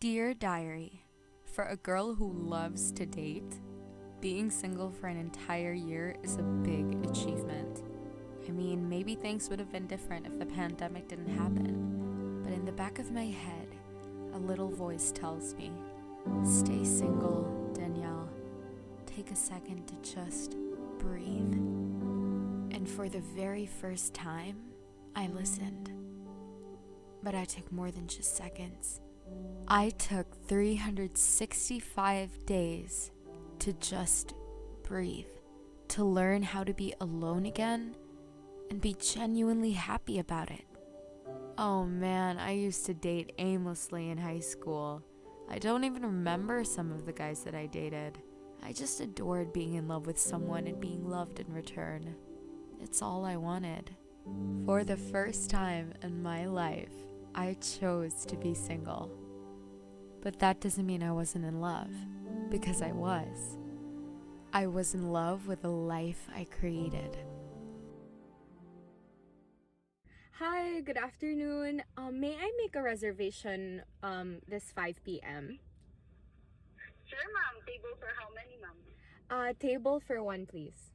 Dear Diary, for a girl who loves to date, being single for an entire year is a big achievement. I mean, maybe things would have been different if the pandemic didn't happen, but in the back of my head, a little voice tells me, stay single, Danielle. Take a second to just breathe. And for the very first time, I listened. But I took more than just seconds. I took 365 days to just breathe, to learn how to be alone again and be genuinely happy about it. Oh man, I used to date aimlessly in high school. I don't even remember some of the guys that I dated. I just adored being in love with someone and being loved in return. It's all I wanted. For the first time in my life, I chose to be single. But that doesn't mean I wasn't in love, because I was. I was in love with the life I created. Hi, good afternoon. May I make a reservation this 5 p.m.? Sure, ma'am. Table for how many, ma'am? Table for one, please.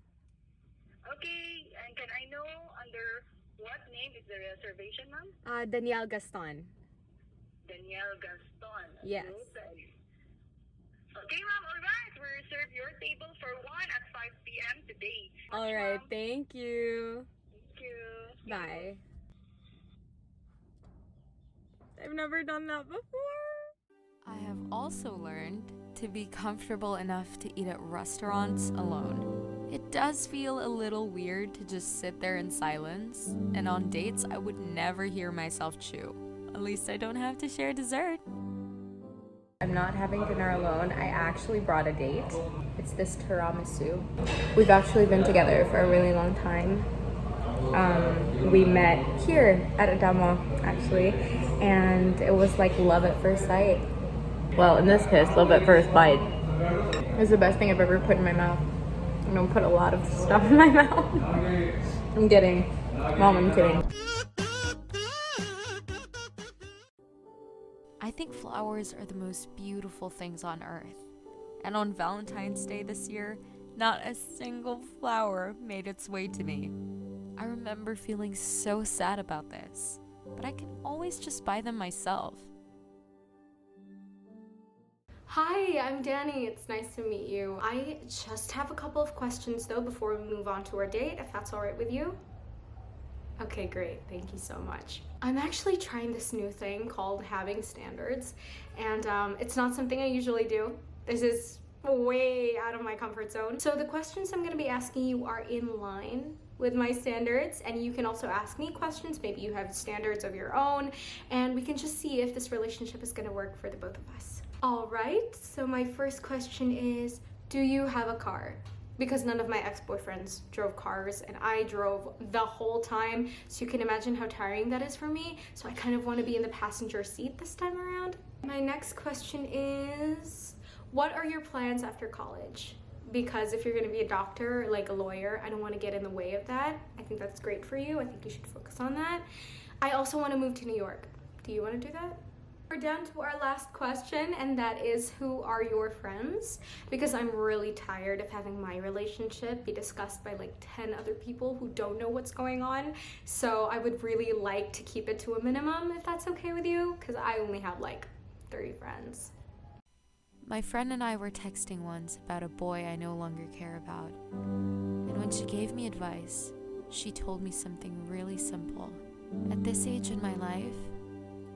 Okay, and can I know under what name is the reservation, ma'am? Danielle Gaston. Danielle Gaston. Yes. Noted. Okay, ma'am. All right. We reserve your table for 1 at 5 p.m. today. All right, thank you. Thank you. Bye. I've never done that before. I have also learned to be comfortable enough to eat at restaurants alone. It does feel a little weird to just sit there in silence, and on dates I would never hear myself chew. At least I don't have to share dessert. I'm not having dinner alone. I actually brought a date. It's this tiramisu. We've actually been together for a really long time. We met here at 𝗲𝗺 actually, and it was like love at first sight. Well, in this case, love at first bite. It's the best thing I've ever put in my mouth. I don't put a lot of stuff in my mouth. I'm kidding. Mom, I'm kidding. I think flowers are the most beautiful things on earth. And on Valentine's Day this year, not a single flower made its way to me. I remember feeling so sad about this, but I can always just buy them myself. Hi, I'm Dani. It's nice to meet you. I just have a couple of questions though before we move on to our date, if that's all right with you. Okay, great. Thank you so much. I'm actually trying this new thing called having standards, and it's not something I usually do. This is way out of my comfort zone. So the questions I'm going to be asking you are in line with my standards, and you can also ask me questions. Maybe you have standards of your own, and we can just see if this relationship is going to work for the both of us. All right, so my first question is, do you have a car? Because none of my ex-boyfriends drove cars, and I drove the whole time, so you can imagine how tiring that is for me. So I kind of want to be in the passenger seat this time around. My next question is, what are your plans after college? Because if you're going to be a doctor or like a lawyer, I don't want to get in the way of that. I think that's great for you. I think you should focus on that. I also want to move to New York. Do you want to do that? We're down to our last question, and that is, who are your friends? Because I'm really tired of having my relationship be discussed by like 10 other people who don't know what's going on. So I would really like to keep it to a minimum, if that's okay with you, because I only have like 30 friends. My friend and I were texting once about a boy I no longer care about. And when she gave me advice, she told me something really simple. At this age in my life,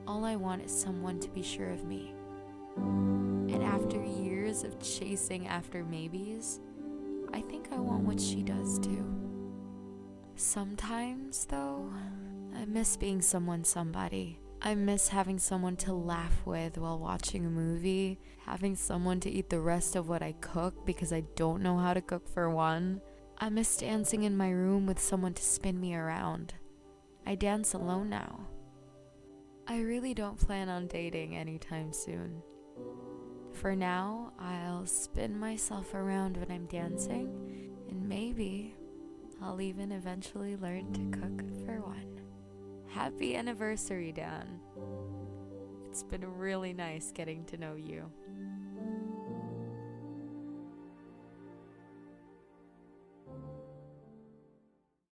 all I want is someone to be sure of me. And after years of chasing after maybes, I think I want what she does too. Sometimes, though, I miss being somebody. I miss having someone to laugh with while watching a movie, having someone to eat the rest of what I cook because I don't know how to cook for one. I miss dancing in my room with someone to spin me around. I dance alone now. I really don't plan on dating anytime soon. For now, I'll spin myself around when I'm dancing, and maybe I'll even eventually learn to cook for one. Happy anniversary, Dan. It's been really nice getting to know you.